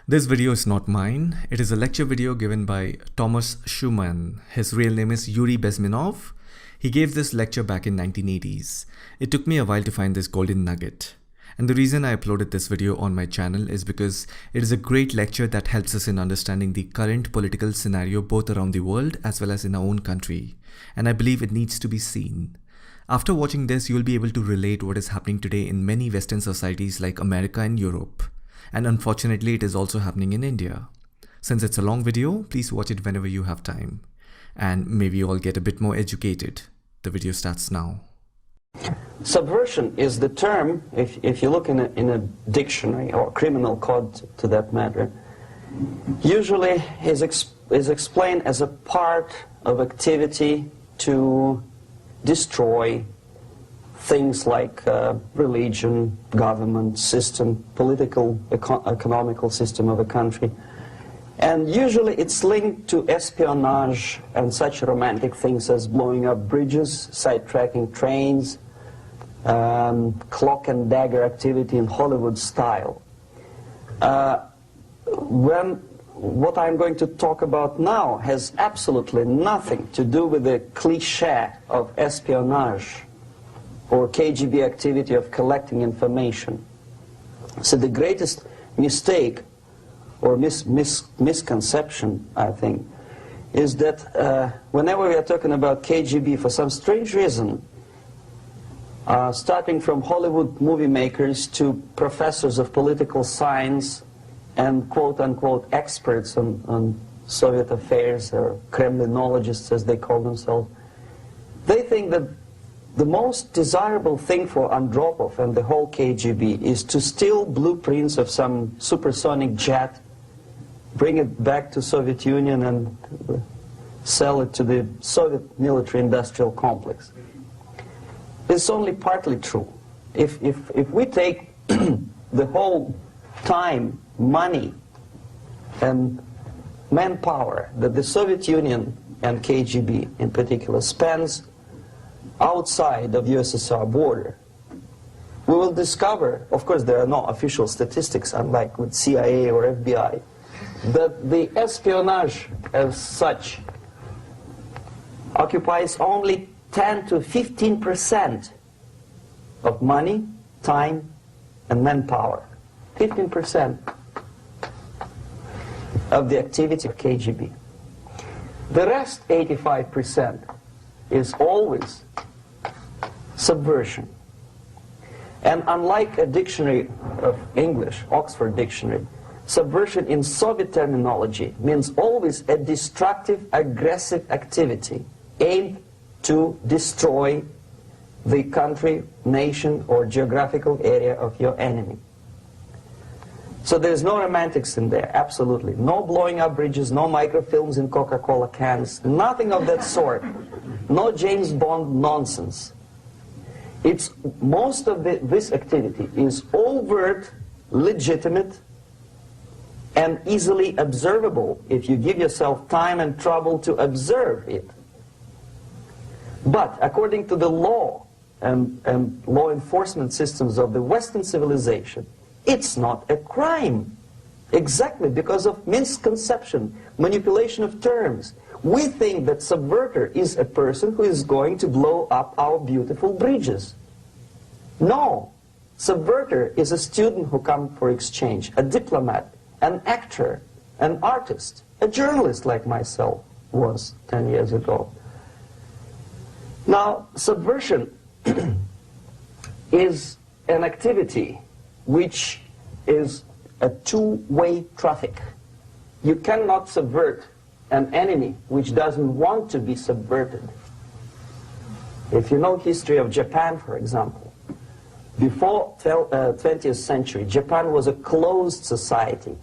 This video is not mine. It is a lecture video given by Thomas Schumann. His real name is Yuri Bezmenov. He gave this lecture back in 1980s. It took me a while to find this golden nugget. And the reason I uploaded this video on my channel is because it is a great lecture that helps us in understanding the current political scenario both around the world as well as in our own country. And I believe it needs to be seen. After watching this, you will be able to relate what is happening today in many Western societies like America and Europe. And unfortunately, it is also happening in India. Since it's a long video, please watch it whenever you have time. And maybe you all get a bit more educated. The video starts now. Subversion is the term, if you look in a dictionary or criminal code to that matter, usually is explained as a part of activity to destroy things like religion, government, system, political, economical system of a country. And usually it's linked to espionage and such romantic things as blowing up bridges, sidetracking trains, cloak and dagger activity in Hollywood style. What I'm going to talk about now has absolutely nothing to do with the cliché of espionage or KGB activity of collecting information. So the greatest mistake or misconception, I think, is that whenever we are talking about KGB, for some strange reason, starting from Hollywood movie makers to professors of political science and quote-unquote experts on Soviet affairs, or Kremlinologists as they call themselves, they think that the most desirable thing for Andropov and the whole KGB is to steal blueprints of some supersonic jet, bring it back to Soviet Union and sell it to the Soviet military-industrial complex. It's only partly true. If we take the whole time, money, and manpower that the Soviet Union and KGB in particular spends outside of USSR border, we will discover, of course there are no official statistics unlike with CIA or FBI, that the espionage as such occupies only 10 to 15% of money, time, and manpower. 15% of the activity of KGB. The rest, 85%, is always subversion. And unlike a dictionary of English, Oxford Dictionary, subversion in Soviet terminology means always a destructive, aggressive activity aimed to destroy the country, nation, or geographical area of your enemy. So there's no romantics in there, absolutely. No blowing up bridges, no microfilms in Coca-Cola cans, nothing of that sort. No James Bond nonsense. It's most of this activity is overt, legitimate, and easily observable if you give yourself time and trouble to observe it. But according to the law and law enforcement systems of the Western civilization, it's not a crime. Exactly because of misconception, manipulation of terms. We think that subverter is a person who is going to blow up our beautiful bridges. No. Subverter is a student who comes for exchange, a diplomat, an actor, an artist, a journalist like myself was 10 years ago. Now, subversion is an activity which is a two-way traffic. You cannot subvert an enemy which doesn't want to be subverted. If you know history of Japan, for example, before 20th century, Japan was a closed society.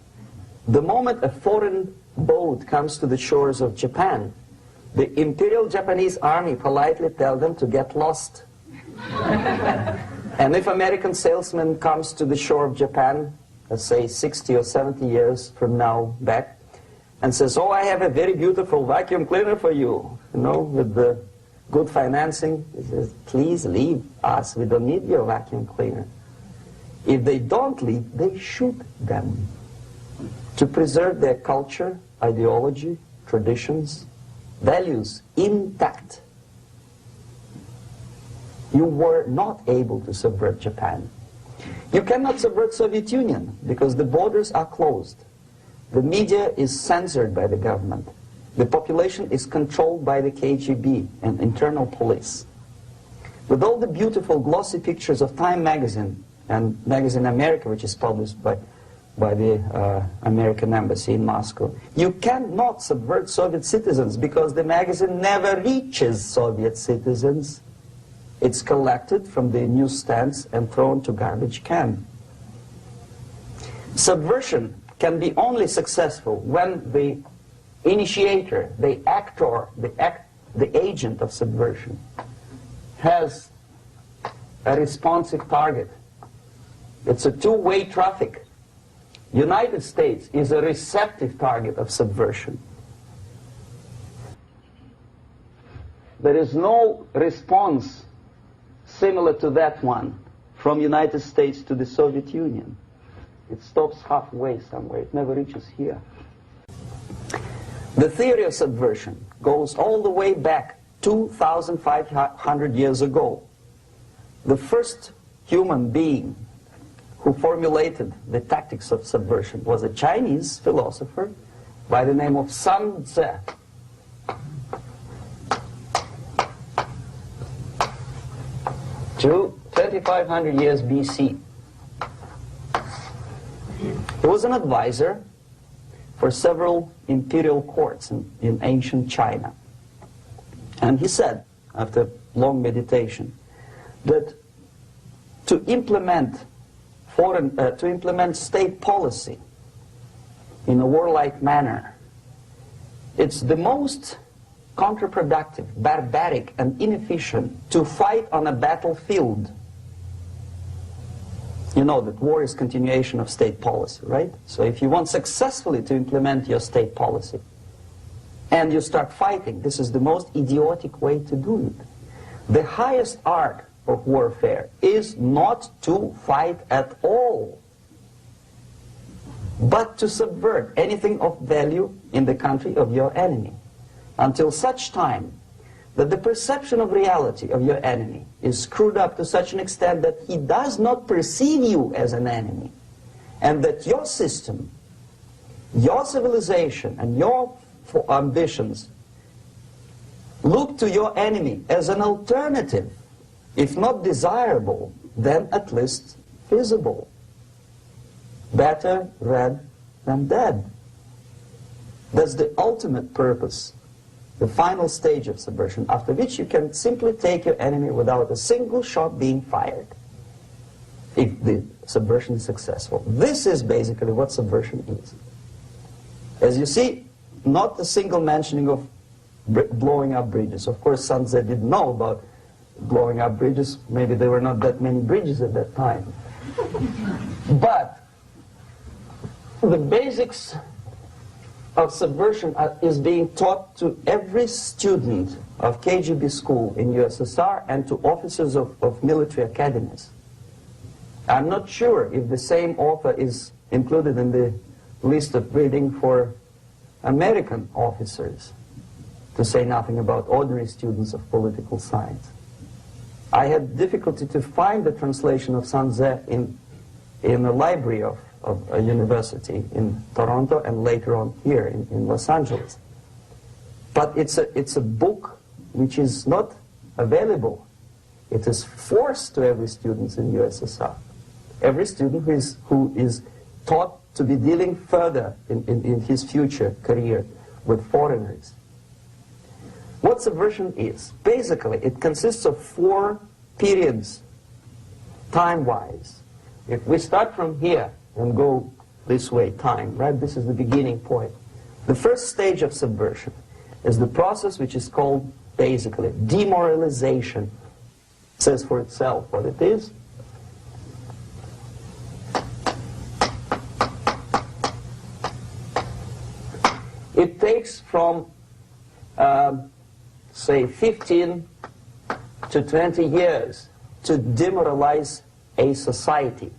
The moment a foreign boat comes to the shores of Japan, the Imperial Japanese Army politely tells them to get lost. And if American salesman comes to the shore of Japan, let's say 60 or 70 years from now back, and says, oh, I have a very beautiful vacuum cleaner for you, with the good financing, he says, please leave us, we don't need your vacuum cleaner. If they don't leave, they shoot them. to preserve their culture, ideology, traditions, values intact. You were not able to subvert Japan. You cannot subvert Soviet Union because the borders are closed. The media is censored by the government. The population is controlled by the KGB and internal police. With all the beautiful glossy pictures of Time magazine and Magazine America, which is published by the American embassy in Moscow, you cannot subvert Soviet citizens because the magazine never reaches Soviet citizens. It's collected from the newsstands and thrown to garbage can. Subversion can be only successful when the initiator, the actor, the agent of subversion has a responsive target. It's a two-way traffic. United States is a receptive target of subversion. There is no response similar to that one from United States to the Soviet Union. It stops halfway somewhere. It never reaches here. The theory of subversion goes all the way back 2,500 years ago. The first human being who formulated the tactics of subversion was a Chinese philosopher by the name of Sun Tzu. 2,500 years BC. He was an advisor for several imperial courts in ancient China. And he said, after long meditation, that to implement state policy in a warlike manner, it's the most counterproductive, barbaric, and inefficient to fight on a battlefield. You know that war is continuation of state policy, right? So if you want successfully to implement your state policy, and you start fighting, this is the most idiotic way to do it. The highest art of warfare is not to fight at all, but to subvert anything of value in the country of your enemy, until such time that the perception of reality of your enemy is screwed up to such an extent that he does not perceive you as an enemy, and that your system, your civilization, and your ambitions look to your enemy as an alternative, if not desirable, then at least feasible. Better red than dead. That's the ultimate purpose, the final stage of subversion, after which you can simply take your enemy without a single shot being fired, if the subversion is successful. This is basically what subversion is. As you see, not a single mentioning of blowing up bridges. Of course, Sun Tzu didn't know about blowing up bridges. Maybe there were not that many bridges at that time. But the basics of subversion is being taught to every student of KGB school in USSR and to officers of military academies. I'm not sure if the same author is included in the list of reading for American officers, to say nothing about ordinary students of political science. I had difficulty to find the translation of Sun Tzu in a library of a university in Toronto and later on here in Los Angeles. But it's a book which is not available. It is forced to every student in USSR. Every student who is taught to be dealing further in his future career with foreigners. What subversion is? Basically, it consists of 4 periods, time-wise. If we start from here and go this way, time, right? This is the beginning point. The first stage of subversion is the process which is called, basically, demoralization. It says for itself what it is. It takes from, say, 15 to 20 years to demoralize a society.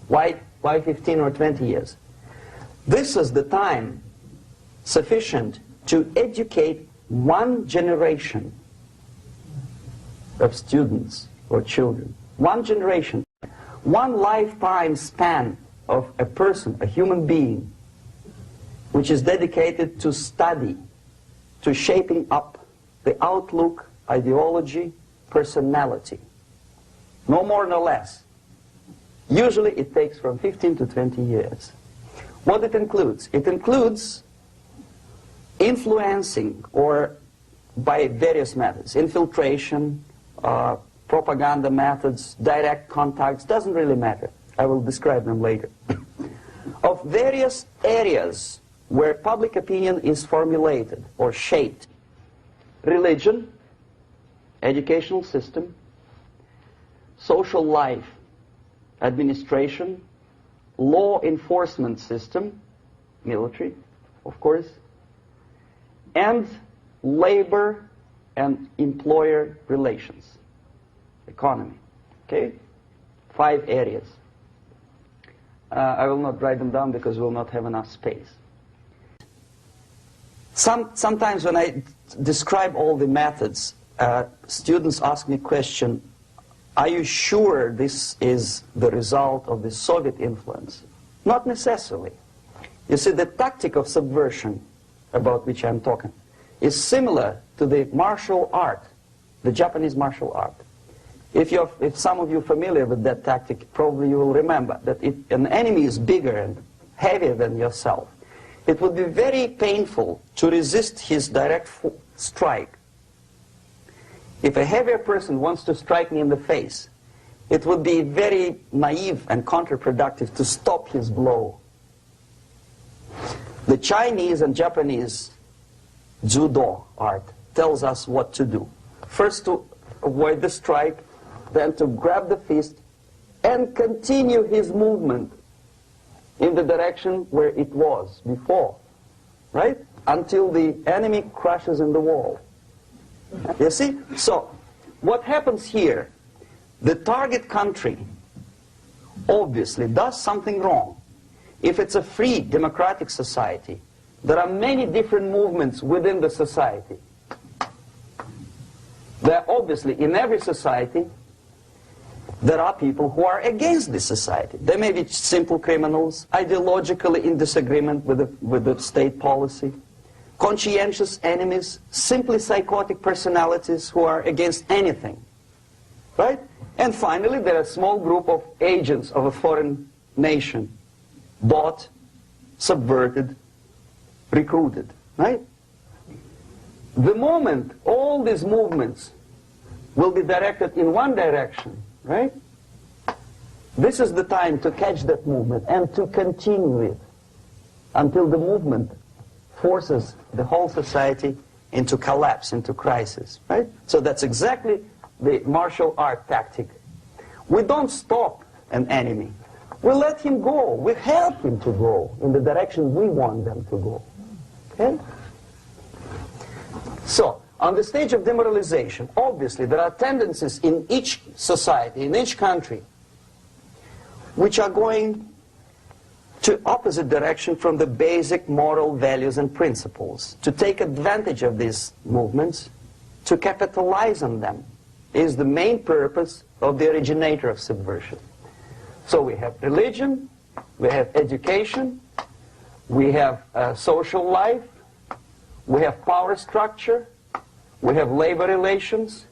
Why 15 or 20 years? This is the time sufficient to educate one generation of students or children. One generation. One lifetime span of a person, a human being, which is dedicated to study, to shaping up the outlook, ideology, personality. No more, no less. Usually it takes from 15 to 20 years. What it includes? It includes influencing, or by various methods, infiltration, propaganda methods, direct contacts, doesn't really matter. I will describe them later. Of various areas where public opinion is formulated or shaped. Religion, educational system, social life, administration, law enforcement system, military, of course, and labor and employer relations, economy. Okay? 5 areas. I will not write them down because we will not have enough space. Sometimes when I describe all the methods, students ask me question, are you sure this is the result of the Soviet influence? Not necessarily. You see, the tactic of subversion, about which I'm talking, is similar to the martial art, the Japanese martial art. If some of you are familiar with that tactic, probably you will remember that if an enemy is bigger and heavier than yourself, it would be very painful to resist his direct strike. If a heavier person wants to strike me in the face, it would be very naive and counterproductive to stop his blow. The Chinese and Japanese judo art tells us what to do. First to avoid the strike, then to grab the fist and continue his movement in the direction where it was before, right? Until the enemy crashes in the wall. You see? So, what happens here? The target country obviously does something wrong. If it's a free democratic society, there are many different movements within the society. There are obviously, in every society, there are people who are against this society. They may be simple criminals, ideologically in disagreement with the state policy, conscientious enemies, simply psychotic personalities who are against anything, right? And finally, there are a small group of agents of a foreign nation, bought, subverted, recruited, right? The moment all these movements will be directed in one direction, right? This is the time to catch that movement and to continue it until the movement forces the whole society into collapse, into crisis, right? So that's exactly the martial art tactic. We don't stop an enemy. We let him go. We help him to go in the direction we want them to go. Okay? So, on the stage of demoralization, obviously there are tendencies in each society, in each country, which are going to opposite direction from the basic moral values and principles. To take advantage of these movements, to capitalize on them, is the main purpose of the originator of subversion. So we have religion, we have education, we have social life, we have power structure, we have labor relations,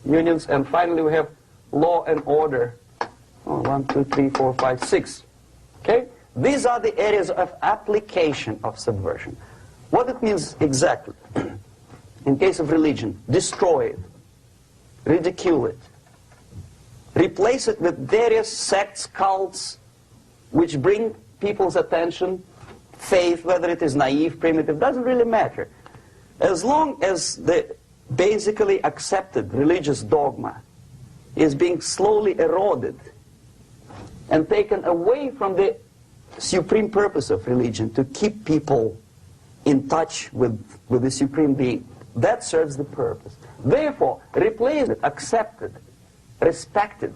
unions, and finally we have law and order. 1, 2, 3, 4, 5, 6. Okay? These are the areas of application of subversion. What it means exactly? In case of religion, destroy it, ridicule it, replace it with various sects, cults, which bring people's attention, faith, whether it is naive, primitive, doesn't really matter. As long as the basically accepted religious dogma is being slowly eroded and taken away from the supreme purpose of religion, to keep people in touch with the supreme being, that serves the purpose. Therefore, replace it, accepted, respected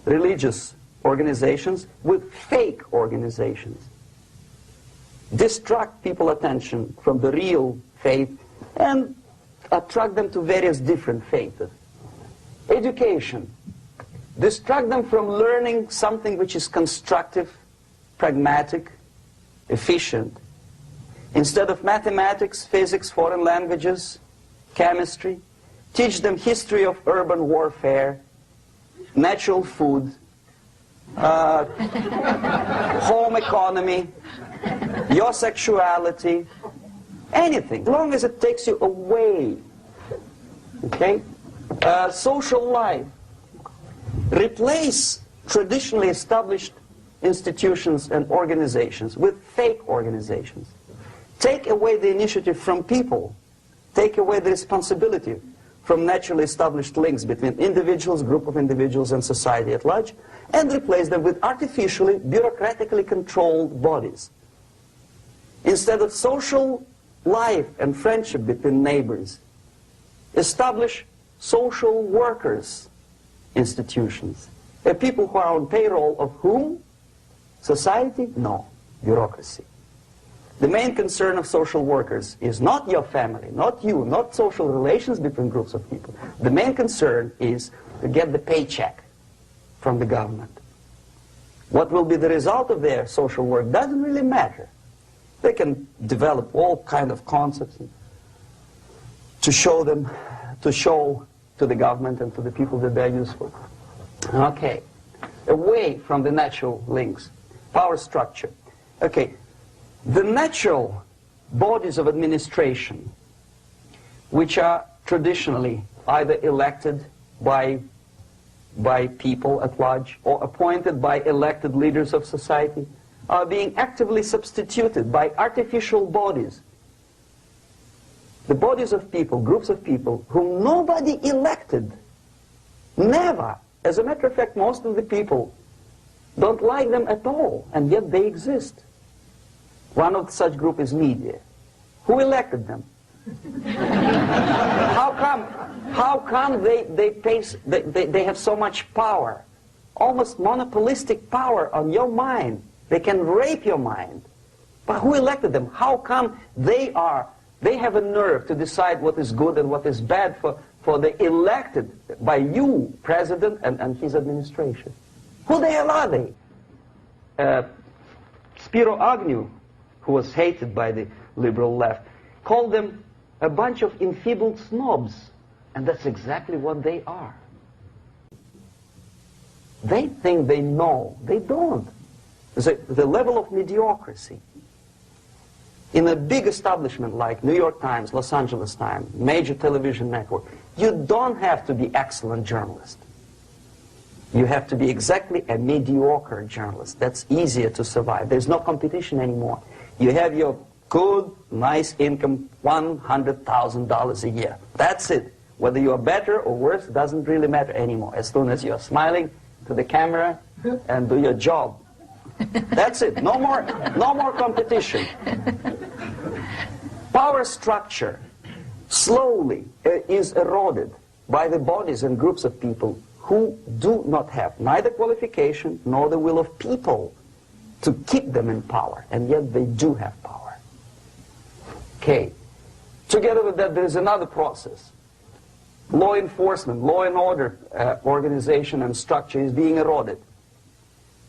religious organizations with fake organizations. distract people's attention from the real faith and attract them to various different faiths. Education. Distract them from learning something which is constructive, pragmatic, efficient. Instead of mathematics, physics, foreign languages, chemistry, teach them history of urban warfare, natural food, home economy, your sexuality, anything, as long as it takes you away. Okay? Social life. Replace traditionally established institutions and organizations with fake organizations. Take away the initiative from people. Take away the responsibility from naturally established links between individuals, group of individuals, and society at large, and replace them with artificially, bureaucratically controlled bodies. Instead of social life and friendship between neighbors, establish social workers institutions. People who are on payroll of whom? Society? No. Bureaucracy. The main concern of social workers is not your family, not you, not social relations between groups of people. The main concern is to get the paycheck from the government. What will be the result of their social work doesn't really matter. They can develop all kind of concepts to show to the government and to the people that they're useful. Okay, away from the natural links, power structure. Okay, the natural bodies of administration, which are traditionally either elected by people at large or appointed by elected leaders of society, are being actively substituted by artificial bodies. The bodies of people, groups of people, whom nobody elected. Never. As a matter of fact, most of the people don't like them at all, and yet they exist. One of such group is media. Who elected them? How come they have so much power? Almost monopolistic power on your mind. They can rape your mind. But who elected them? How come they have a nerve to decide what is good and what is bad for the elected by you, president, and his administration? Who the hell are they? Spiro Agnew, who was hated by the liberal left, called them a bunch of enfeebled snobs. And that's exactly what they are. They think they know. They don't. The level of mediocrity. In a big establishment like New York Times, Los Angeles Times, major television network, you don't have to be excellent journalist. You have to be exactly a mediocre journalist. That's easier to survive. There's no competition anymore. You have your good, nice income, $100,000 a year. That's it. Whether you are better or worse doesn't really matter anymore. As soon as you're smiling to the camera and do your job. That's it. No more competition. Power structure slowly is eroded by the bodies and groups of people who do not have neither qualification nor the will of people to keep them in power, and yet they do have power. Okay. Together with that, there is another process. Law enforcement, law and order organization and structure is being eroded.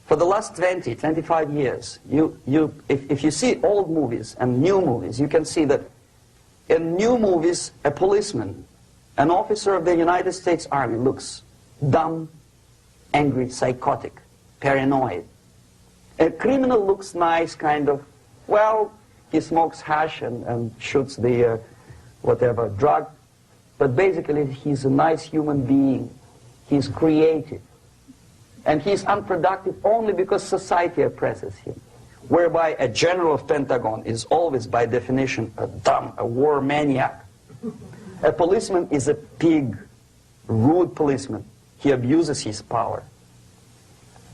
For the last 20, 25 years, if you see old movies and new movies, you can see that in new movies, a policeman, an officer of the United States Army looks dumb, angry, psychotic, paranoid. A criminal looks nice, kind of, well, he smokes hash and shoots the whatever drug, but basically he's a nice human being. He's creative. And he's unproductive only because society oppresses him. Whereby a general of Pentagon is always, by definition, a war maniac. A policeman is a pig, rude policeman. He abuses his power.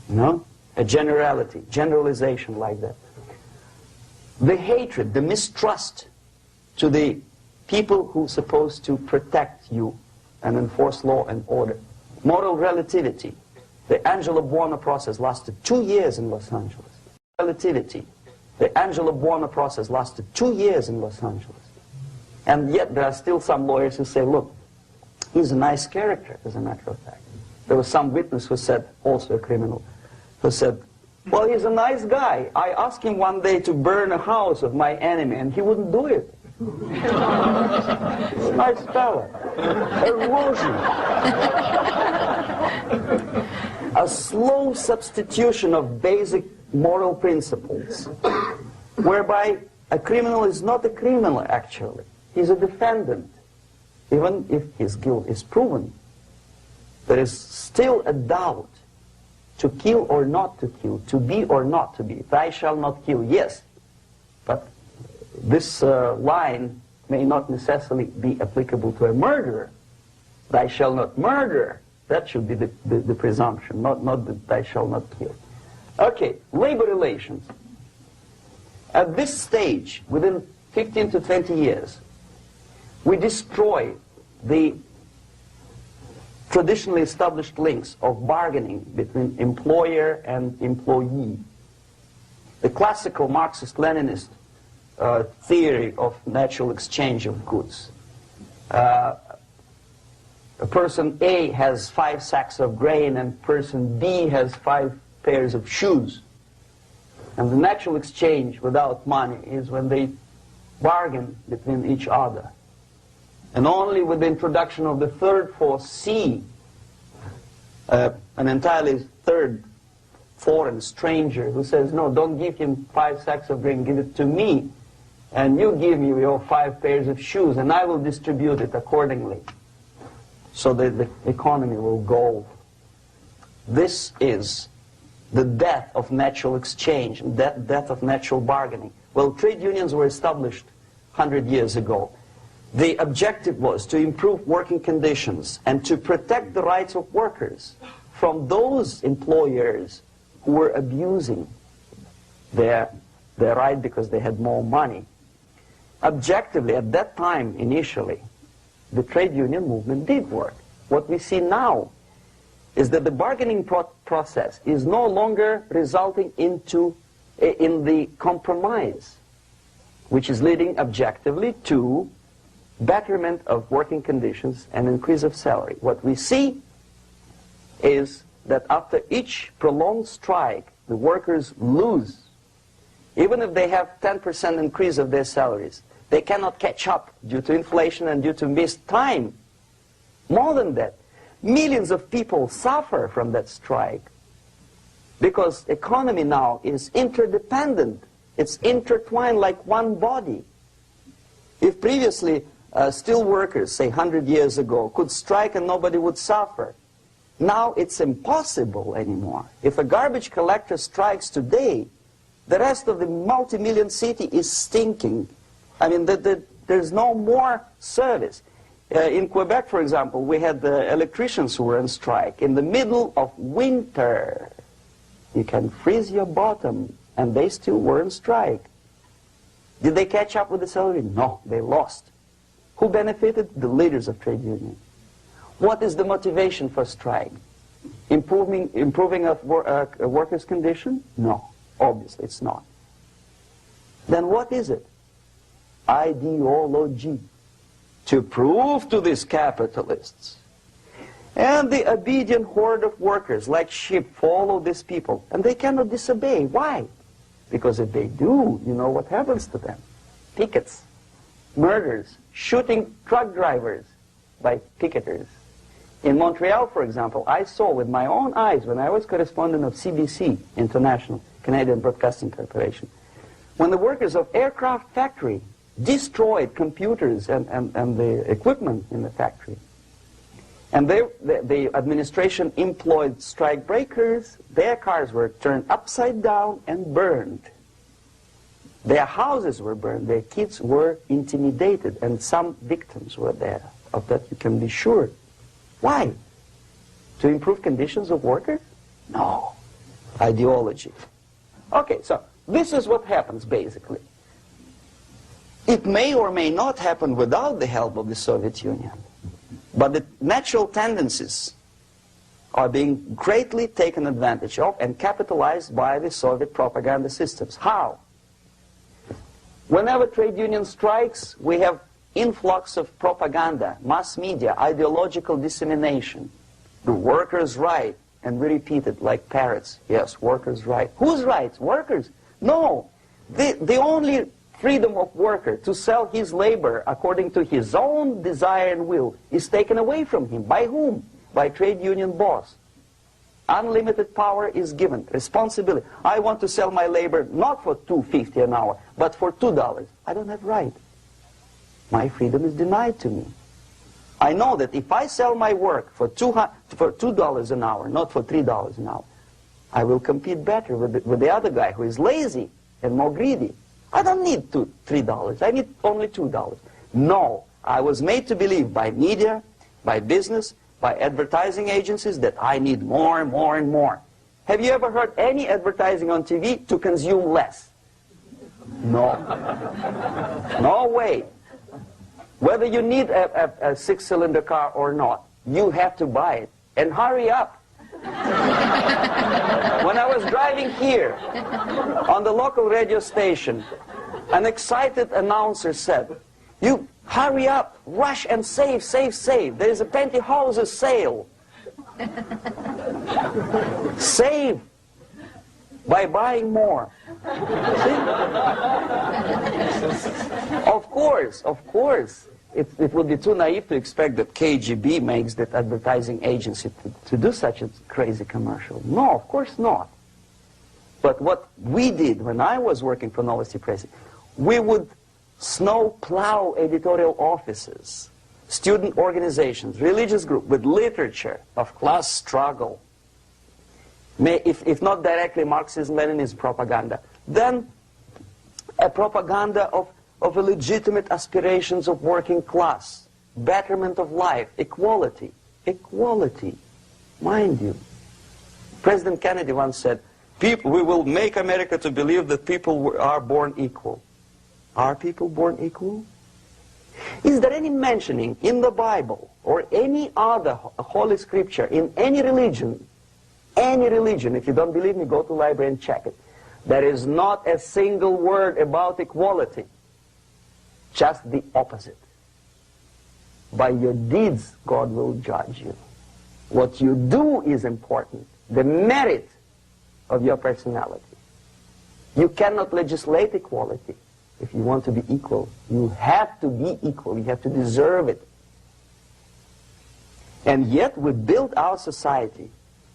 No? A generalization like that. The hatred, the mistrust to the people who are supposed to protect you and enforce law and order. Moral relativity. The Angelo Buono process lasted 2 years in Los Angeles. Relativity. The Angelo Buono process lasted 2 years in Los Angeles. And yet there are still some lawyers who say, look, he's a nice character, as a matter of fact. There was some witness who said, also a criminal, who said, well, he's a nice guy. I asked him one day to burn a house of my enemy, and he wouldn't do it. He's a nice fella. Erosion. A slow substitution of basic moral principles, whereby a criminal is not a criminal, actually. He's a defendant. Even if his guilt is proven, there is still a doubt. To kill or not to kill, to be or not to be. Thou shalt not kill, yes. But this line may not necessarily be applicable to a murderer. Thou shalt not murder. That should be the presumption, not that thou shalt not kill. Okay, labor relations. At this stage, within 15 to 20 years, we destroy the traditionally established links of bargaining between employer and employee. The classical Marxist-Leninist theory of natural exchange of goods. A person A has 5 sacks of grain and person B has 5 pairs of shoes. And the natural exchange without money is when they bargain between each other. And only with the introduction of the third force, C, an entirely third foreign stranger who says, no, don't give him 5 sacks of grain, give it to me, and you give me your 5 pairs of shoes, and I will distribute it accordingly, so that the economy will go. This is the death of natural exchange, death of natural bargaining. Well, trade unions were established 100 years ago. The objective was to improve working conditions and to protect the rights of workers from those employers who were abusing their right because they had more money. Objectively, at that time, initially, the trade union movement did work. What we see now is that the bargaining process is no longer resulting in the compromise, which is leading objectively to betterment of working conditions and increase of salary. What we see is that after each prolonged strike, the workers lose. Even if they have 10% increase of their salaries, they cannot catch up due to inflation and due to missed time. More than that, millions of people suffer from that strike because economy now is interdependent. It's intertwined like one body. If previously steel workers, say 100 years ago, could strike and nobody would suffer, now it's impossible anymore. If a garbage collector strikes today, the rest of the multi-million city is stinking. I mean, there's no more service. In Quebec, for example, we had the electricians who were on strike in the middle of winter. You can freeze your bottom, and they still were on strike. Did they catch up with the salary? No, they lost. Who benefited? The leaders of trade unions. What is the motivation for strike? Improving of a worker's condition? No, obviously it's not. Then what is it? Ideology. To prove to these capitalists. And the obedient horde of workers, like sheep, follow these people. And they cannot disobey. Why? Because if they do, you know what happens to them. Pickets, murders, shooting truck drivers by picketers. In Montreal, for example, I saw with my own eyes when I was correspondent of CBC, International, Canadian Broadcasting Corporation, when the workers of aircraft factory destroyed computers and the equipment in the factory. And the administration employed strike breakers. Their cars were turned upside down and burned. Their houses were burned. Their kids were intimidated. And some victims were there. Of that you can be sure. Why? To improve conditions of workers? No. Ideology. Okay, so this is what happens basically. It may or may not happen without the help of the Soviet Union. But the natural tendencies are being greatly taken advantage of and capitalized by the Soviet propaganda systems. How? Whenever trade union strikes, we have influx of propaganda, mass media, ideological dissemination. The workers' right, and we repeat it like parrots. Yes, workers' right. Whose rights? Workers? No. The only freedom of worker to sell his labor according to his own desire and will is taken away from him. By whom? By trade union boss. Unlimited power is given. Responsibility. I want to sell my labor not for $2.50 an hour, but for $2. I don't have right. My freedom is denied to me. I know that if I sell my work for $2 an hour, not for $3 an hour, I will compete better with the other guy who is lazy and more greedy. I don't need $3. I need only $2. No, I was made to believe by media, by business, by advertising agencies that I need more and more and more. Have you ever heard any advertising on TV to consume less? No. No way. Whether you need a six-cylinder car or not, you have to buy it. And hurry up. When I was driving here, on the local radio station, an excited announcer said, "You hurry up, rush and save, save, save. There is a pantyhose sale." Save by buying more. See? Of course. It would be too naive to expect that KGB makes that advertising agency to do such a crazy commercial. No, of course not. But what we did when I was working for Novosti Press, we would snow plow editorial offices, student organizations, religious groups with literature of class struggle, if not directly Marxism-Leninism propaganda, then a propaganda of the legitimate aspirations of working class, betterment of life, equality. Equality, mind you. President Kennedy once said, we will make America to believe that people are born equal. Are people born equal? Is there any mentioning in the Bible or any other holy scripture in any religion, if you don't believe me, go to the library and check it. There is not a single word about equality. Just the opposite. By your deeds, God will judge you. What you do is important. The merit of your personality. You cannot legislate equality. If you want to be equal, you have to be equal. You have to deserve it. And yet we build our society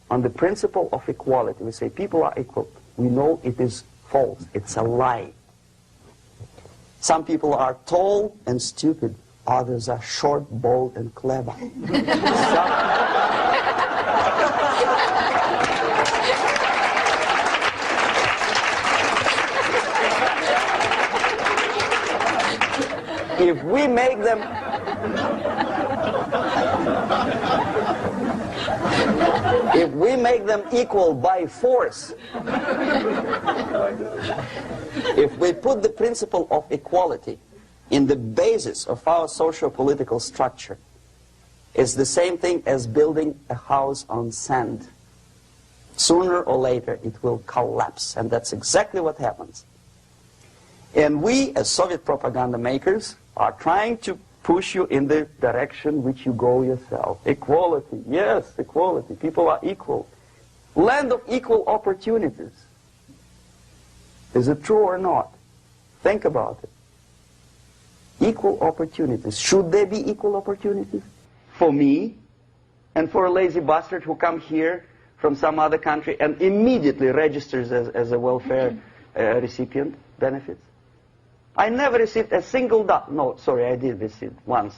on the principle of equality. We say people are equal. We know it is false. It's a lie. Some people are tall and stupid. Others are short, bold, and clever. If we make them equal by force, if we put the principle of equality in the basis of our socio-political structure, it's the same thing as building a house on sand. Sooner or later it will collapse, and that's exactly what happens. And we, as Soviet propaganda makers, are trying to push you in the direction which you go yourself. Equality, yes, equality. People are equal. Land of equal opportunities. Is it true or not? Think about it. Equal opportunities. Should there be equal opportunities? For me and for a lazy bastard who come here from some other country and immediately registers as a welfare recipient benefits? I never received a single dollar. No, sorry, I did receive once.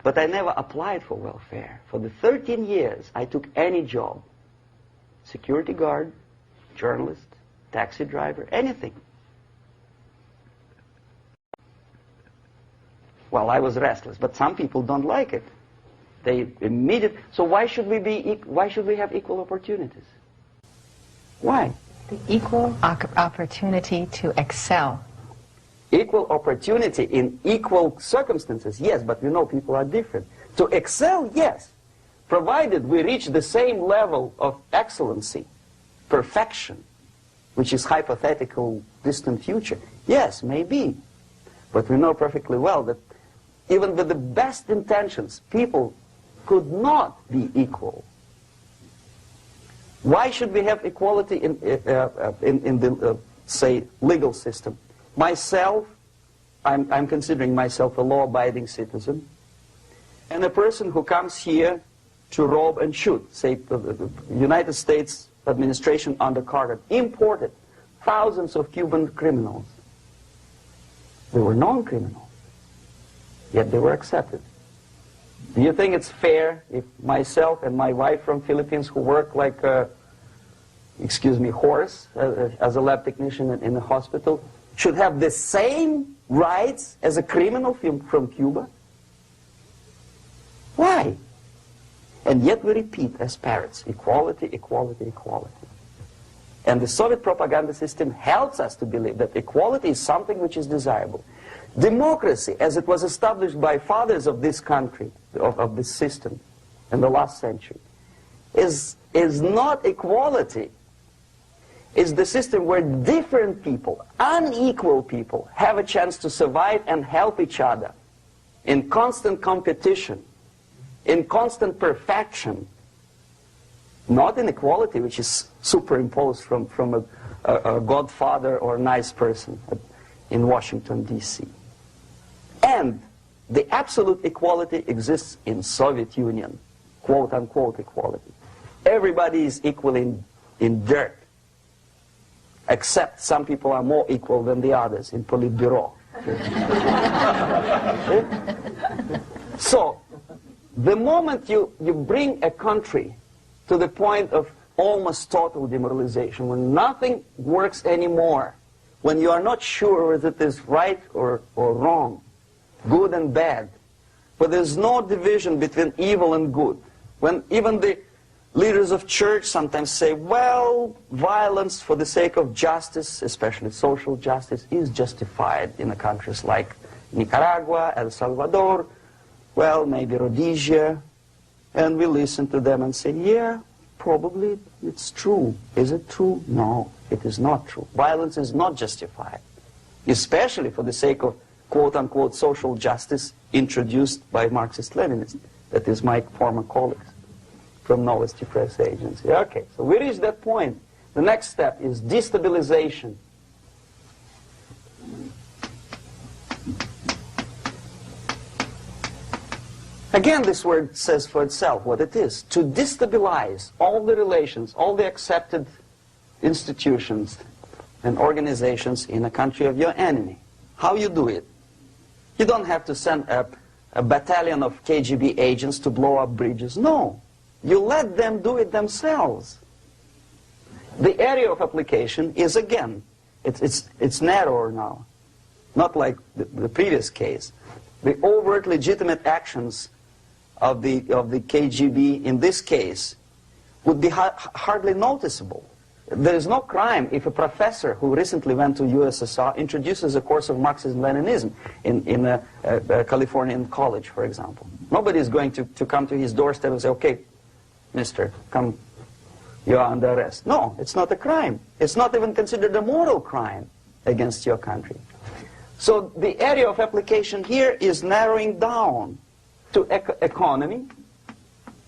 But I never applied for welfare. For the 13 years, I took any job. Security guard, journalist, taxi driver, anything. Well, I was restless, but some people don't like it. They immediately. So why should we have equal opportunities? Why? The equal opportunity to excel. Equal opportunity in equal circumstances, yes, but you know people are different. To excel, yes, provided we reach the same level of excellency, perfection, which is hypothetical, distant future. Yes, maybe. But we know perfectly well that even with the best intentions, people could not be equal. Why should we have equality in the, say, legal system? Myself, I'm considering myself a law-abiding citizen, and a person who comes here to rob and shoot, say, the United States administration under Carter imported thousands of Cuban criminals. They were non-criminals, yet they were accepted. Do you think it's fair if myself and my wife from Philippines, who work like a, excuse me, horse as a lab technician in the hospital, should have the same rights as a criminal from Cuba? Why? And yet we repeat as parrots, equality, equality, equality. And the Soviet propaganda system helps us to believe that equality is something which is desirable. Democracy, as it was established by fathers of this country, of this system in the last century, is not equality. It's the system where different people, unequal people, have a chance to survive and help each other in constant competition, in constant perfection, not in equality, which is superimposed from a godfather or a nice person in Washington, D.C. And the absolute equality exists in Soviet Union, quote-unquote equality. Everybody is equal in dirt, except some people are more equal than the others in Politburo. So, the moment you bring a country to the point of almost total demoralization, when nothing works anymore, when you are not sure whether it is right or wrong, good and bad, but there's no division between evil and good, when even the leaders of church sometimes say, well, violence for the sake of justice, especially social justice, is justified in the countries like Nicaragua, El Salvador, well, maybe Rhodesia, and we listen to them and say, yeah, probably it's true. Is it true? No, it is not true. Violence is not justified, especially for the sake of quote-unquote social justice introduced by Marxist-Leninists, that is my former colleagues from Novosti Press Agency. Okay, so we reached that point. The next step is destabilization. Again, this word says for itself what it is. To destabilize all the relations, all the accepted institutions and organizations in a country of your enemy. How you do it? You don't have to send a battalion of KGB agents to blow up bridges. No. You let them do it themselves. The area of application is, again, it's narrower now. Not like the previous case. The overt legitimate actions of the KGB in this case would be hardly noticeable. There is no crime if a professor who recently went to USSR introduces a course of Marxism-Leninism in a Californian college, for example. Nobody is going to come to his doorstep and say, okay, mister, come, you are under arrest. No, it's not a crime. It's not even considered a moral crime against your country. So the area of application here is narrowing down to economy,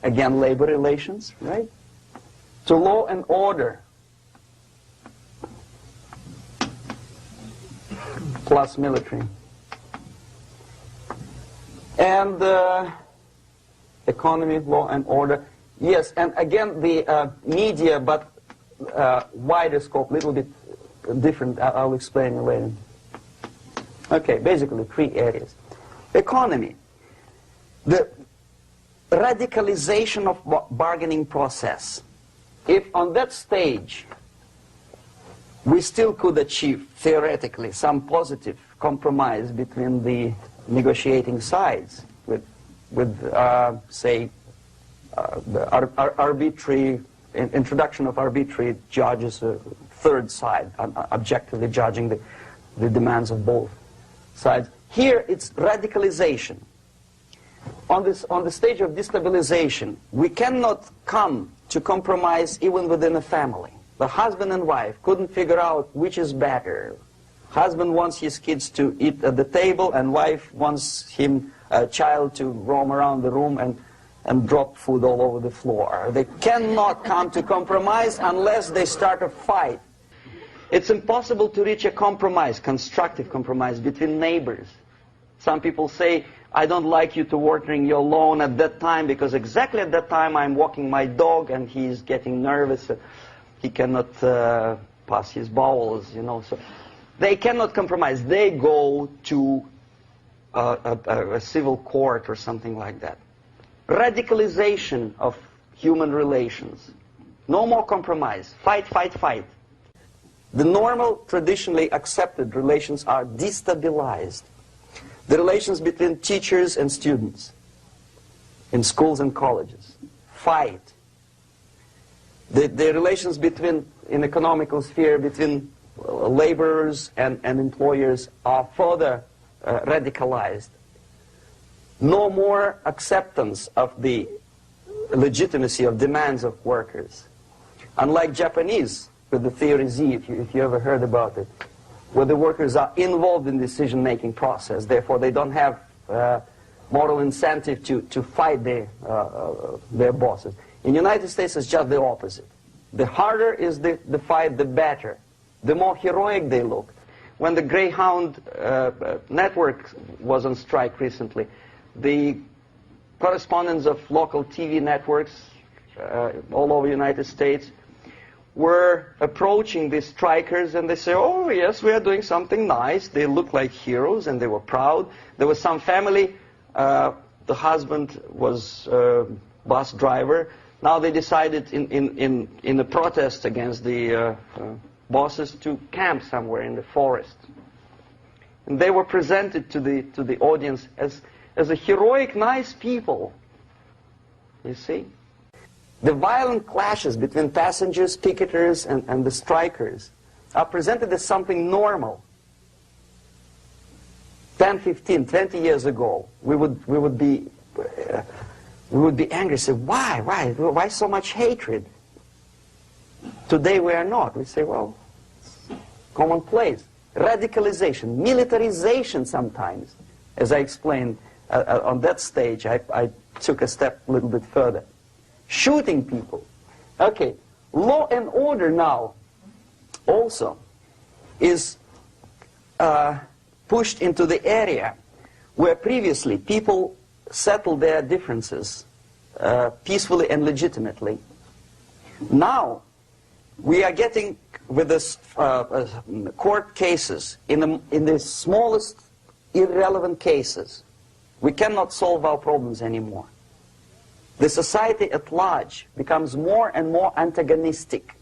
again labor relations, right? To law and order, plus military. And economy, law and order. Yes, and again the media, but wider scope, little bit different. I'll explain it later. Okay, basically 3 areas. Economy. The radicalization of bargaining process. If on that stage we still could achieve, theoretically, some positive compromise between the negotiating sides with say, the arbitrary, introduction of arbitrary judges, a third side, objectively judging the demands of both sides. Here it's radicalization. On the stage of destabilization, we cannot come to compromise even within a family. The husband and wife couldn't figure out which is better, Husband wants his kids to eat at the table, and wife wants a child to roam around the room and drop food all over the floor. They cannot come to compromise unless they start a fight. It's impossible to reach a compromise, constructive compromise, between neighbors. Some people say, I don't like you to watering your lawn at that time because exactly at that time I'm walking my dog and he's getting nervous. He cannot pass his bowels, you know. So they cannot compromise. They go to a civil court or something like that. Radicalization of human relations. No more compromise. Fight, fight, fight. The normal, traditionally accepted relations are destabilized. The relations between teachers and students in schools and colleges. Fight. The relations in economical sphere between laborers and employers are further radicalized. No more acceptance of the legitimacy of demands of workers. Unlike Japanese, with the theory Z, if you ever heard about it, where the workers are involved in the decision-making process, therefore they don't have moral incentive to fight their bosses. In the United States, it's just the opposite. The harder is the fight, the better. The more heroic they look. When the Greyhound network was on strike recently, the correspondents of local TV networks all over the United States were approaching these strikers, and they say, oh yes, we are doing something nice. They look like heroes and they were proud. There was some family, the husband was bus driver. Now they decided in a protest against the bosses to camp somewhere in the forest. And they were presented to the audience as a heroic, nice people. You see? The violent clashes between passengers, picketers, and the strikers are presented as something normal. 10, 15, 20 years ago, we would be angry, say, why so much hatred? Today we are not. We say, well, it's commonplace. Radicalization, militarization sometimes. As I explained on that stage, I took a step a little bit further. Shooting people. Okay, law and order now also is pushed into the area where previously people settled their differences peacefully and legitimately. Now we are getting with this court cases in the smallest irrelevant cases. We cannot solve our problems anymore. The society at large becomes more and more antagonistic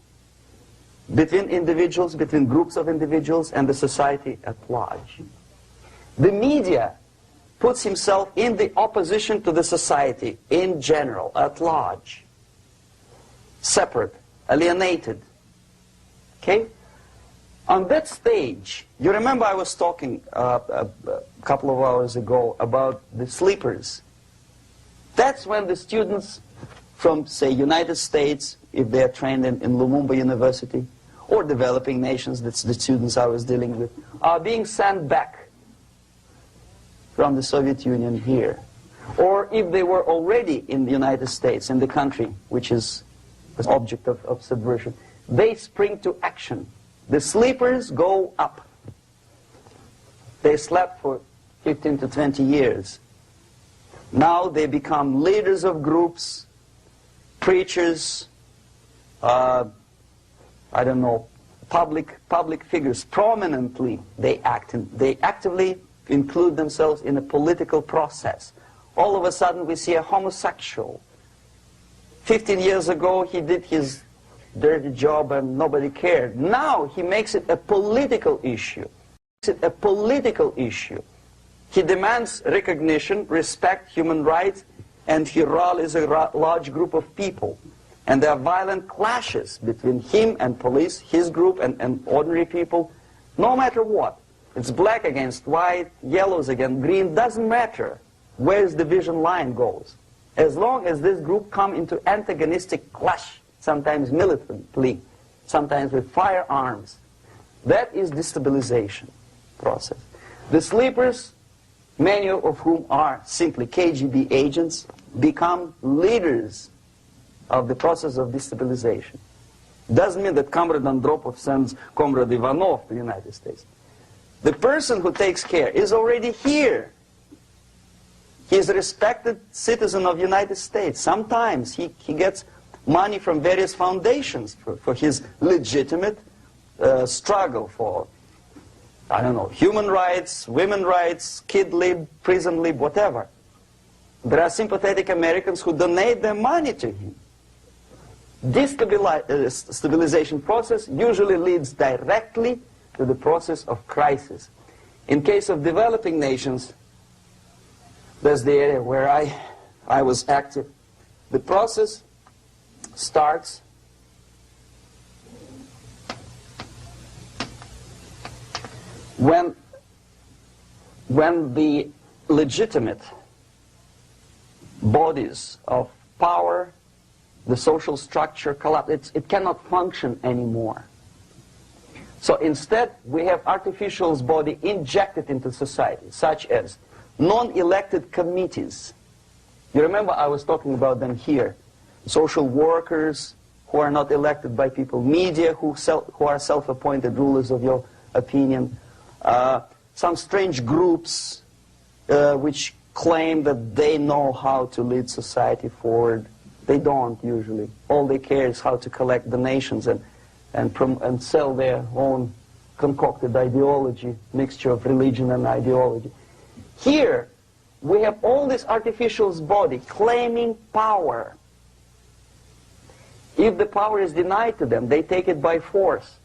between individuals, between groups of individuals, and the society at large. The media puts himself in the opposition to the society in general, at large. Separate, alienated. Okay? On that stage, you remember I was talking a couple of hours ago about the sleepers. That's when the students from, say, United States, if they're trained in Lumumba University, or developing nations, that's the students I was dealing with, are being sent back from the Soviet Union here. Or if they were already in the United States, in the country, which is the object of subversion, they spring to action. The sleepers go up. They slept for 15 to 20 years. Now they become leaders of groups, preachers, I don't know, public figures. Prominently they actively include themselves in a political process. All of a sudden we see a homosexual. 15 years ago he did his dirty job and nobody cared. Now he makes it a political issue. He demands recognition, respect, human rights, and he rallies a large group of people. And there are violent clashes between him and police, his group and ordinary people, no matter what. It's black against white, yellows against green, doesn't matter where the division line goes. As long as this group come into antagonistic clash, sometimes militantly, sometimes with firearms, that is destabilization. process. The sleepers, many of whom are simply KGB agents, become leaders of the process of destabilization. Doesn't mean that Comrade Andropov sends Comrade Ivanov to the United States. The person who takes care is already here. He is a respected citizen of the United States. Sometimes he gets money from various foundations for his legitimate struggle for, I don't know, human rights, women's rights, kid lib, prison lib, whatever. There are sympathetic Americans who donate their money to him. This stabilization process usually leads directly to the process of crisis. In case of developing nations, that's the area where I was active. The process starts when the legitimate bodies of power, the social structure collapse. It cannot function anymore. So instead, we have artificial body injected into society, such as non-elected committees. You remember I was talking about them here. Social workers who are not elected by people, media who are self-appointed rulers of your opinion, some strange groups which claim that they know how to lead society forward. They don't usually. All they care is how to collect donations and sell their own concocted ideology, mixture of religion and ideology. Here, we have all this artificial body claiming power. If the power is denied to them, they take it by force.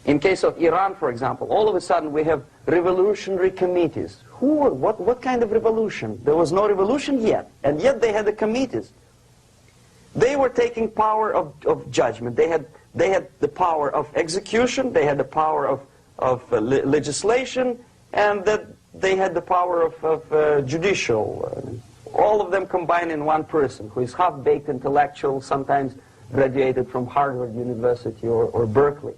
In case of Iran, for example, all of a sudden we have revolutionary committees. What kind of revolution? There was no revolution yet, and yet they had the committees. They were taking power of judgment. They had the power of execution, they had the power of legislation, and that they had the power of judicial. All of them combined in one person, who is half-baked intellectual, sometimes graduated from Harvard University or Berkeley.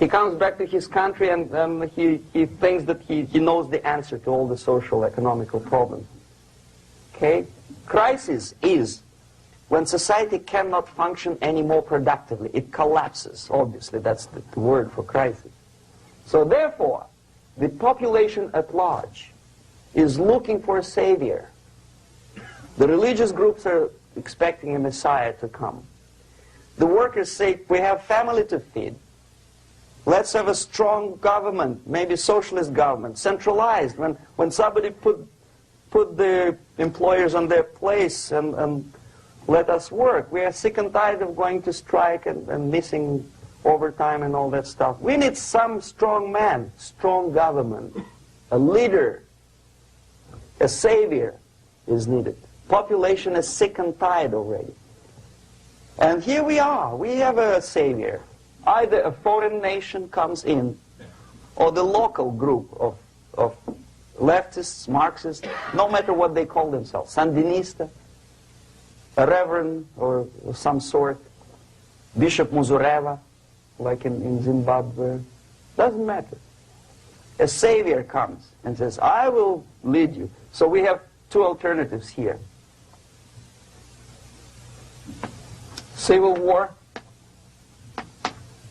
He comes back to his country and he thinks that he knows the answer to all the social, economical problems. Okay? Crisis is when society cannot function any more productively. It collapses, obviously. That's the word for crisis. So therefore, the population at large is looking for a savior. The religious groups are expecting a messiah to come. The workers say, we have family to feed. Let's have a strong government, maybe socialist government, centralized. When somebody put the employers on their place and let us work. We are sick and tired of going to strike and missing overtime and all that stuff. We need some strong man, strong government, a leader, a savior is needed. Population is sick and tired already. And here we are. We have a savior. Either a foreign nation comes in, or the local group of leftists, Marxists, no matter what they call themselves, Sandinista, a reverend or some sort, Bishop Muzureva, like in Zimbabwe, doesn't matter. A savior comes and says, I will lead you. So we have two alternatives here. Civil war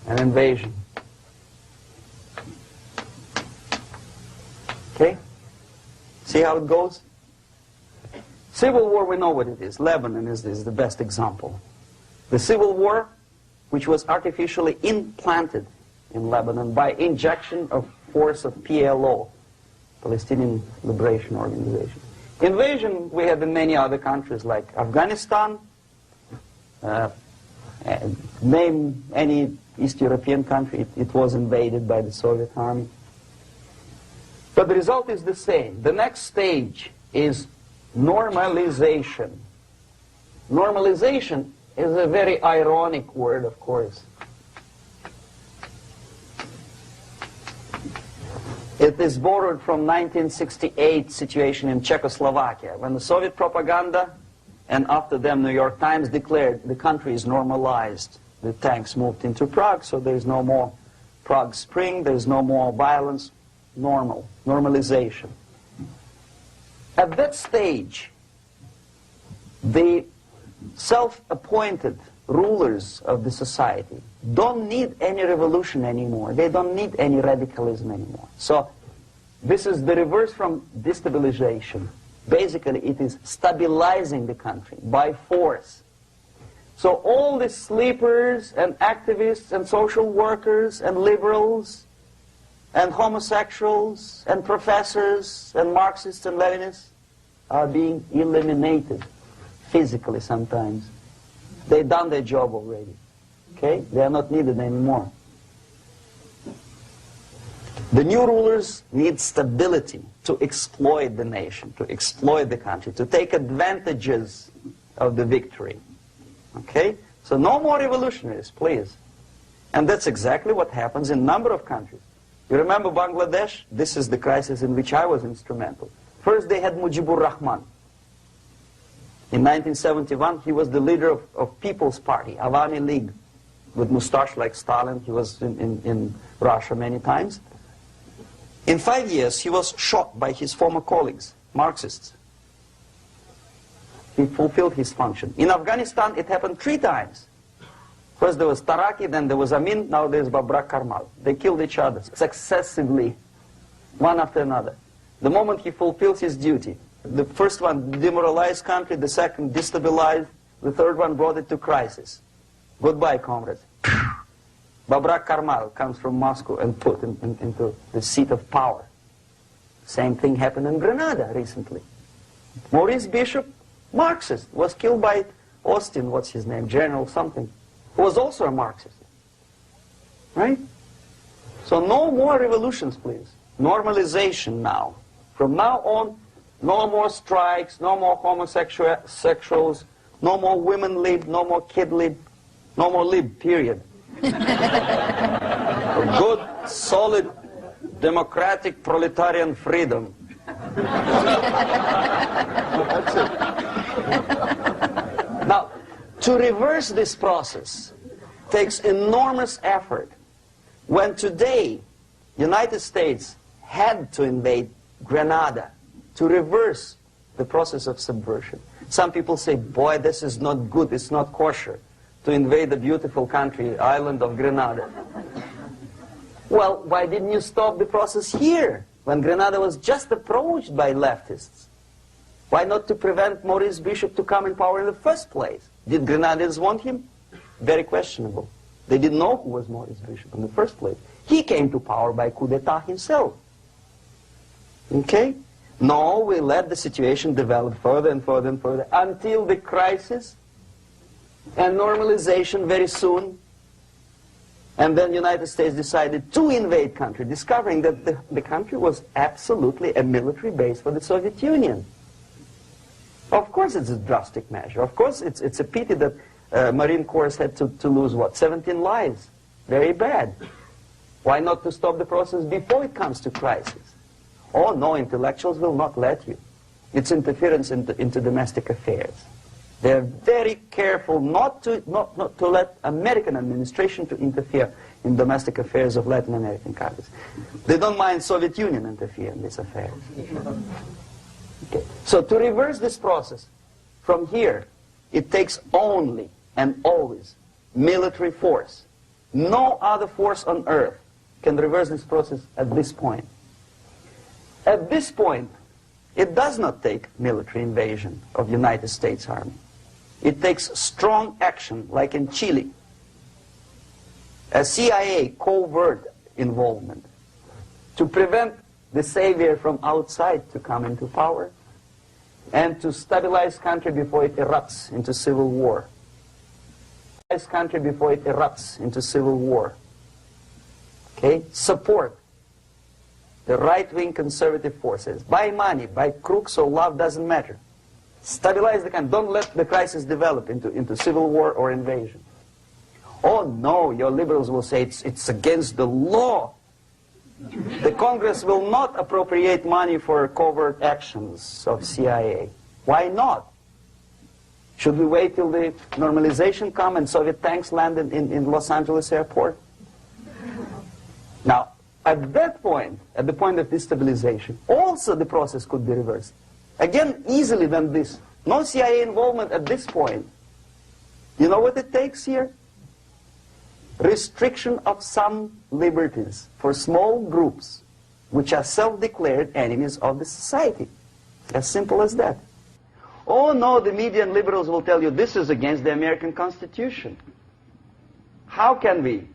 and invasion. Okay? See how it goes? Civil war, we know what it is. Lebanon is the best example. The civil war, which was artificially implanted in Lebanon by injection of force of PLO, Palestinian Liberation Organization. Invasion we have in many other countries like Afghanistan, name any East European country, it was invaded by the Soviet army. But the result is the same. The next stage is normalization. Normalization is a very ironic word, of course. It is borrowed from 1968 situation in Czechoslovakia, when the Soviet propaganda, and after them New York Times, declared the country is normalized. The tanks moved into Prague, so there is no more Prague Spring, there's no more violence, normalization. At that stage, the self-appointed rulers of the society don't need any revolution anymore. They don't need any radicalism anymore. So this is the reverse from destabilization. Basically, it is stabilizing the country by force. So all the sleepers and activists and social workers and liberals and homosexuals and professors and Marxists and Leninists are being eliminated physically sometimes. They've done their job already. Okay? They are not needed anymore. The new rulers need stability to exploit the nation, to exploit the country, to take advantages of the victory. Okay? So no more revolutionaries, please. And that's exactly what happens in a number of countries. You remember Bangladesh? This is the crisis in which I was instrumental. First they had Mujibur Rahman. In 1971, he was the leader of People's Party, Awami League, with mustache like Stalin. He was in Russia many times. In 5 years, he was shot by his former colleagues, Marxists. He fulfilled his function. In Afghanistan, it happened 3 times. First there was Taraki, then there was Amin, now there's Babrak Karmal. They killed each other successively, one after another. The moment he fulfills his duty, the first one demoralized country, the second destabilized, the third one brought it to crisis. Goodbye, comrades. Babrak Karmal comes from Moscow and put into the seat of power. Same thing happened in Grenada recently. Maurice Bishop, Marxist, was killed by Austin, what's his name, General something, who was also a Marxist. Right? So no more revolutions, please. Normalization now. From now on, no more strikes, no more homosexuals, no more women lib, no more kid lib, no more lib, period. A good, solid, democratic, proletarian freedom. That's it. Now, to reverse this process takes enormous effort. When today, United States had to invade Grenada to reverse the process of subversion. Some people say, boy, this is not good, it's not kosher to invade the beautiful country, island of Grenada. Well, why didn't you stop the process here, when Grenada was just approached by leftists? Why not to prevent Maurice Bishop to come in power in the first place? Did Grenadians want him? Very questionable. They didn't know who was Maurice Bishop in the first place. He came to power by coup d'etat himself. Okay? No, we let the situation develop further and further and further until the crisis and normalization very soon. And then the United States decided to invade country, discovering that the country was absolutely a military base for the Soviet Union. Of course it's a drastic measure. Of course it's a pity that Marine Corps had to lose, what, 17 lives. Very bad. Why not to stop the process before it comes to crisis? Oh no, intellectuals will not let you. It's interference into domestic affairs. They're very careful not to let American administration to interfere in domestic affairs of Latin American countries. They don't mind Soviet Union interfere in these affairs. Okay. So to reverse this process, from here, it takes only and always military force. No other force on earth can reverse this process at this point. At this point, it does not take military invasion of the United States Army. It takes strong action, like in Chile. A CIA covert involvement to prevent the savior from outside to come into power and to stabilize country before it erupts into civil war. Stabilize country before it erupts into civil war. Okay? Support the right-wing conservative forces. Buy money, buy crooks or love, doesn't matter. Stabilize the country. Don't let the crisis develop into civil war or invasion. Oh no, your liberals will say it's against the law. The Congress will not appropriate money for covert actions of CIA. Why not? Should we wait till the normalization come and Soviet tanks land in Los Angeles airport? Now, at that point, at the point of destabilization, also the process could be reversed. Again, easily than this. No CIA involvement at this point. You know what it takes here? Restriction of some liberties for small groups which are self-declared enemies of the society. As simple as that. Oh no, the media and liberals will tell you this is against the American Constitution. How can we,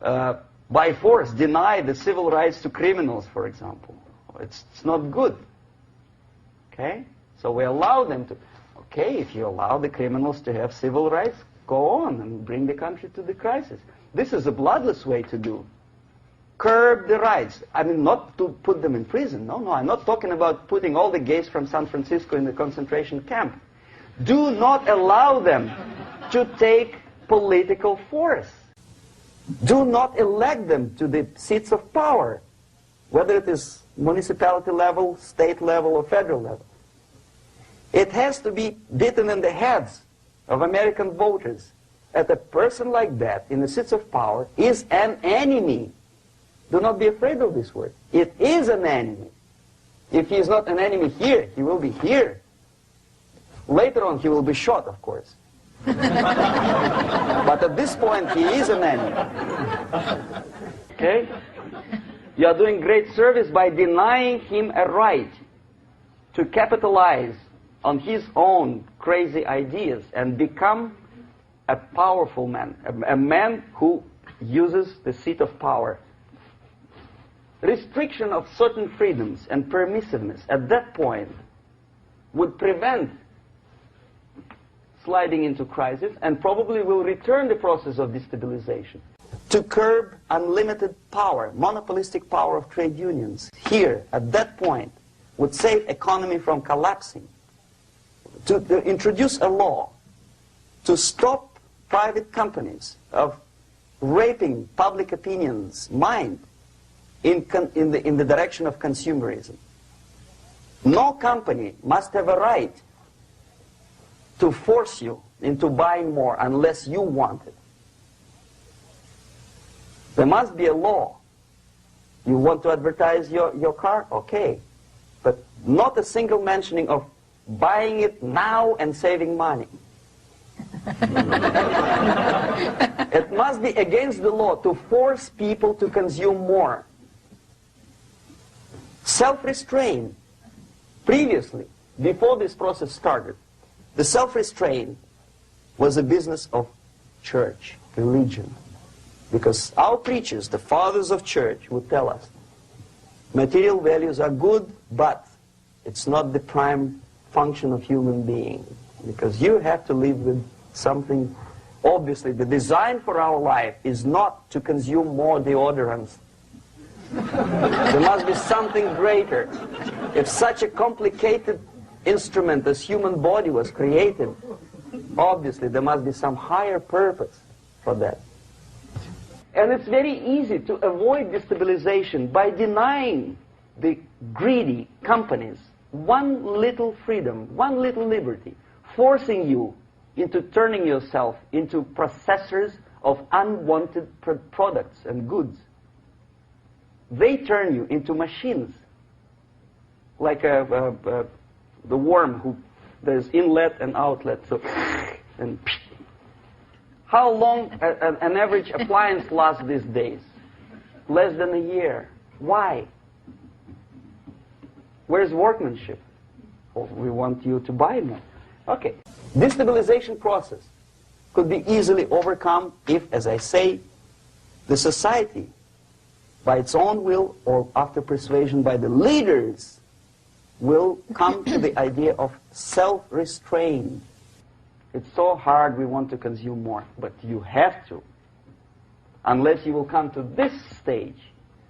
by force, deny the civil rights to criminals, for example? It's not good. Okay? So we allow them to. Okay, if you allow the criminals to have civil rights, go on and bring the country to the crisis. This is a bloodless way to do. Curb the rights. I mean, not to put them in prison. No, no, I'm not talking about putting all the gays from San Francisco in the concentration camp. Do not allow them to take political force. Do not elect them to the seats of power, whether it is municipality level, state level, or federal level. It has to be beaten in the heads of American voters that a person like that in the seats of power is an enemy. Do not be afraid of this word. It is an enemy. If he is not an enemy here, he will be here. Later on, he will be shot, of course. But at this point, he is an enemy. Okay? You are doing great service by denying him a right to capitalize on his own crazy ideas and become a powerful man, a man who uses the seat of power. Restriction of certain freedoms and permissiveness at that point would prevent sliding into crisis and probably will return the process of destabilization. To curb unlimited power, monopolistic power of trade unions, here, at that point, would save economy from collapsing. To introduce a law to stop private companies of raping public opinion's mind in the direction of consumerism. No company must have a right to force you into buying more unless you want it. There must be a law. You want to advertise your car? Okay. But not a single mentioning of buying it now and saving money. It must be against the law to force people to consume more. Self-restraint. Previously, before this process started, the self-restraint was a business of church, religion. Because our preachers, the fathers of church, would tell us, material values are good, but it's not the prime function of human being. Because you have to live with something. Obviously, the design for our life is not to consume more deodorants. There must be something greater. If such a complicated instrument as human body was created, obviously there must be some higher purpose for that. And it's very easy to avoid destabilization by denying the greedy companies one little freedom, one little liberty, forcing you into turning yourself into processors of unwanted products and goods. They turn you into machines, like the worm who there's inlet and outlet. So, and how long an average appliance lasts these days? Less than a year. Why? Where's workmanship? Oh, we want you to buy more. Okay. Destabilization process could be easily overcome if, as I say, the society, by its own will or after persuasion by the leaders, will come to the idea of self-restraint. It's so hard we want to consume more, but you have to. Unless you will come to this stage,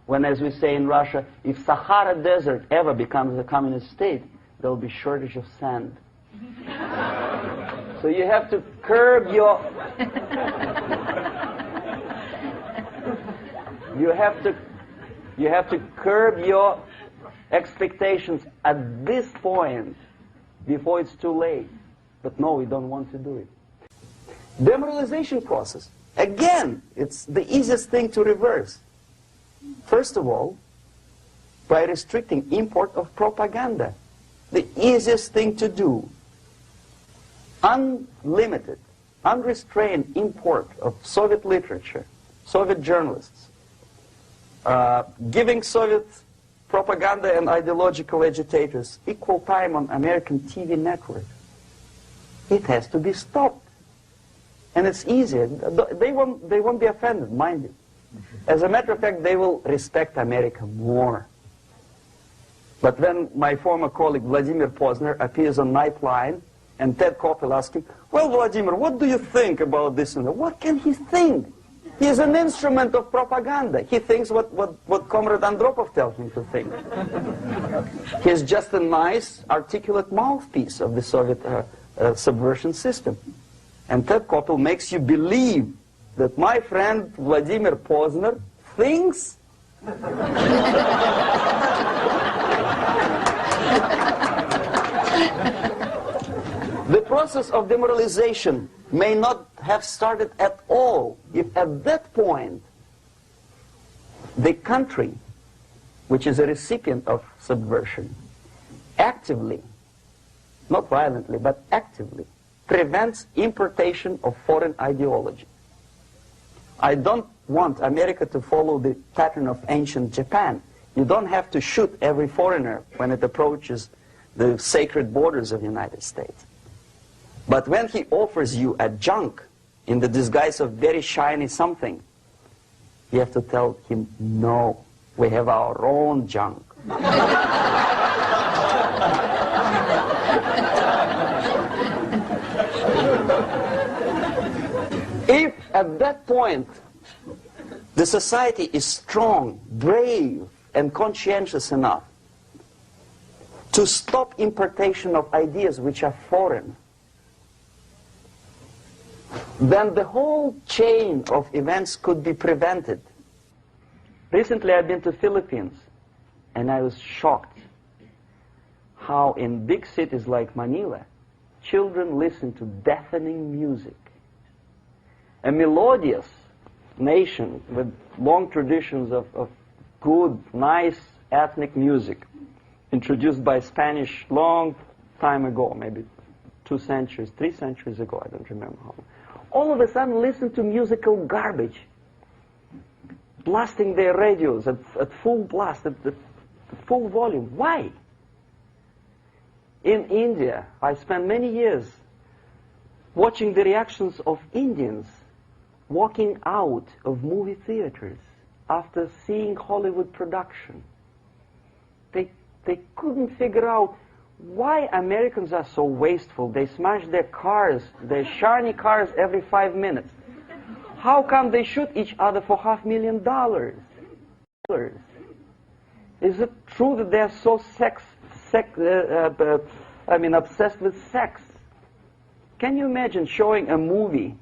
when, as we say in Russia, if Sahara Desert ever becomes a communist state, there will be shortage of sand. So you have to curb your... You have to curb your expectations at this point before it's too late. But no, we don't want to do it. Demoralization process Again, it's the easiest thing to reverse. First of all, by restricting import of propaganda. The easiest thing to do. Unlimited, unrestrained import of Soviet literature, Soviet journalists, giving Soviet propaganda and ideological agitators equal time on American TV network. It has to be stopped. And it's easy. They won't be offended, mind you. As a matter of fact, they will respect America more. But when my former colleague Vladimir Posner appears on Nightline and Ted Koppel asks him, well, Vladimir, what do you think about this and that? What can he think? He's an instrument of propaganda. He thinks what Comrade Andropov tells him to think. He's just a nice, articulate mouthpiece of the Soviet subversion system. And Ted Koppel makes you believe that my friend Vladimir Posner thinks the process of demoralization may not have started at all if at that point the country, which is a recipient of subversion, actively, not violently, but actively, prevents importation of foreign ideology. I don't want America to follow the pattern of ancient Japan. You don't have to shoot every foreigner when it approaches the sacred borders of the United States. But when he offers you a junk in the disguise of very shiny something, you have to tell him, no, we have our own junk. If at that point the society is strong, brave, and conscientious enough to stop importation of ideas which are foreign, then the whole chain of events could be prevented. Recently I've been to the Philippines, and I was shocked how in big cities like Manila, children listen to deafening music. A melodious nation with long traditions of good, nice ethnic music, introduced by Spanish long time ago, maybe 2 centuries, 3 centuries ago, I don't remember how long. All of a sudden listen to musical garbage, blasting their radios at full blast, at full volume. Why? In India, I spent many years watching the reactions of Indians walking out of movie theaters after seeing Hollywood production. They couldn't figure out why Americans are so wasteful. They smash their cars, their shiny cars, every 5 minutes. How come they shoot each other for $500,000? Is it true that they're so obsessed with sex? Can you imagine showing a movie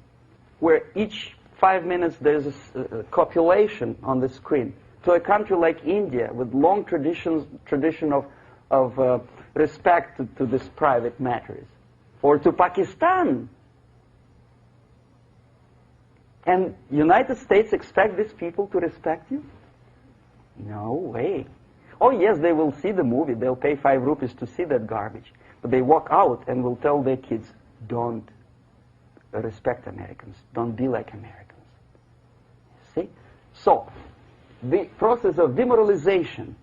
where each 5 minutes there's a copulation on the screen, to a country like India with long tradition of respect to these private matters, or to Pakistan? And United States expect these people to respect you? No way. Oh yes, they will see the movie, they'll pay 5 rupees to see that garbage, but they walk out and will tell their kids, don't respect Americans, don't be like Americans. See? So, the process of demoralization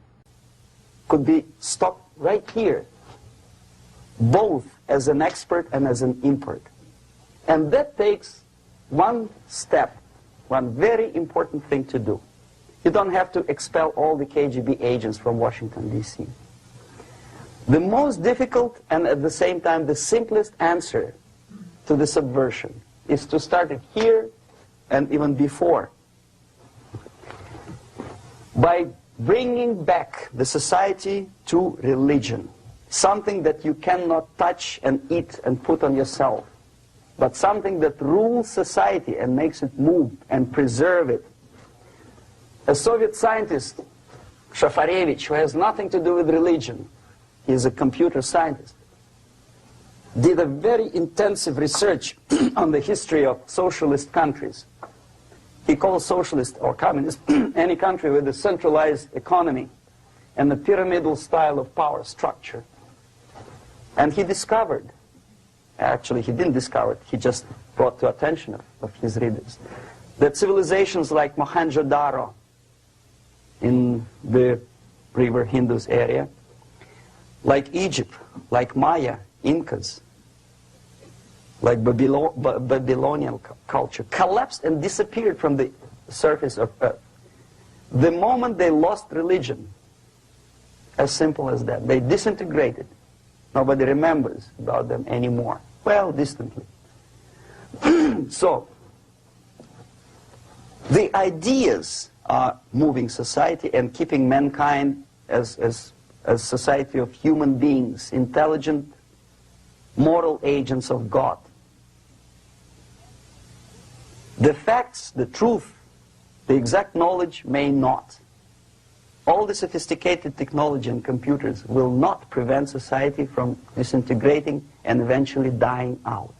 could be stopped right here, both as an expert and as an import. And that takes one step, one very important thing to do. You don't have to expel all the KGB agents from Washington, D.C. The most difficult and at the same time the simplest answer to the subversion is to start it here and even before, by bringing back the society to religion, something that you cannot touch and eat and put on yourself, but something that rules society and makes it move and preserve it. A Soviet scientist, Shafarevich, who has nothing to do with religion, he is a computer scientist, did a very intensive research on the history of socialist countries He calls socialist or communist any country with a centralized economy and a pyramidal style of power structure. And he discovered, actually he didn't discover it, he just brought to attention of his readers, that civilizations like Mohenjo-Daro in the river Indus area, like Egypt, like Maya, Incas, like Babylonian culture, collapsed and disappeared from the surface of Earth. The moment they lost religion, as simple as that, they disintegrated. Nobody remembers about them anymore. Well, distantly. So, the ideas are moving society and keeping mankind as a society of human beings, intelligent, moral agents of God. The facts, the truth, the exact knowledge may not. All the sophisticated technology and computers will not prevent society from disintegrating and eventually dying out.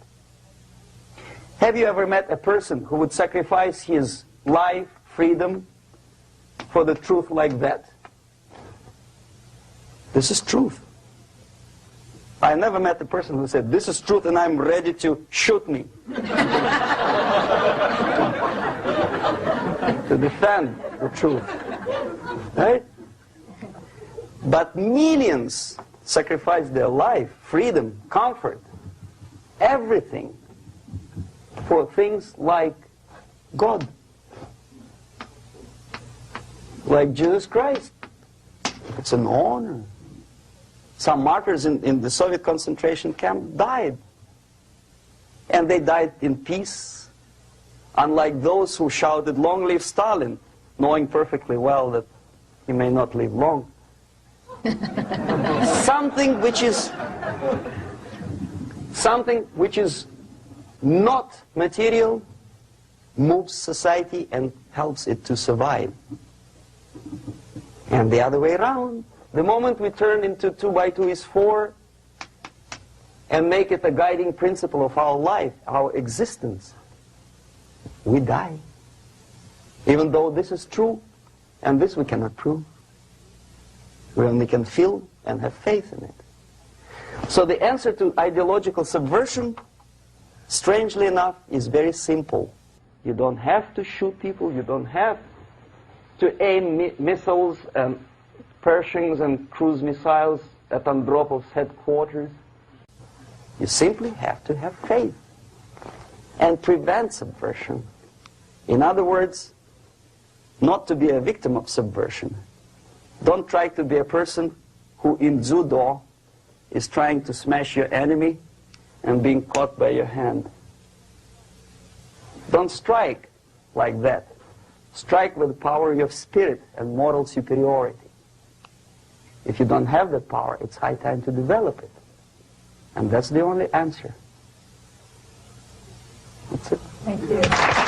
Have you ever met a person who would sacrifice his life, freedom, for the truth like that? This is truth. I never met a person who said, this is truth and I'm ready to shoot me. To defend the truth. Right? But millions sacrifice their life, freedom, comfort, everything for things like God. Like Jesus Christ. It's an honor. Some martyrs in the Soviet concentration camp died. And they died in peace. Unlike those who shouted, "Long live Stalin," knowing perfectly well that he may not live long. Something which is not material moves society and helps it to survive. And the other way around. The moment we turn into 2 by 2 is 4 and make it a guiding principle of our life, our existence, we die. Even though this is true, and this we cannot prove. We only can feel and have faith in it. So the answer to ideological subversion, strangely enough, is very simple. You don't have to shoot people, you don't have to aim missiles and Pershings and cruise missiles at Andropov's headquarters. You simply have to have faith and prevent subversion. In other words, not to be a victim of subversion. Don't try to be a person who in judo is trying to smash your enemy and being caught by your hand. Don't strike like that. Strike with the power of spirit and moral superiority. If you don't have that power, it's high time to develop it. And that's the only answer. That's it. Thank you.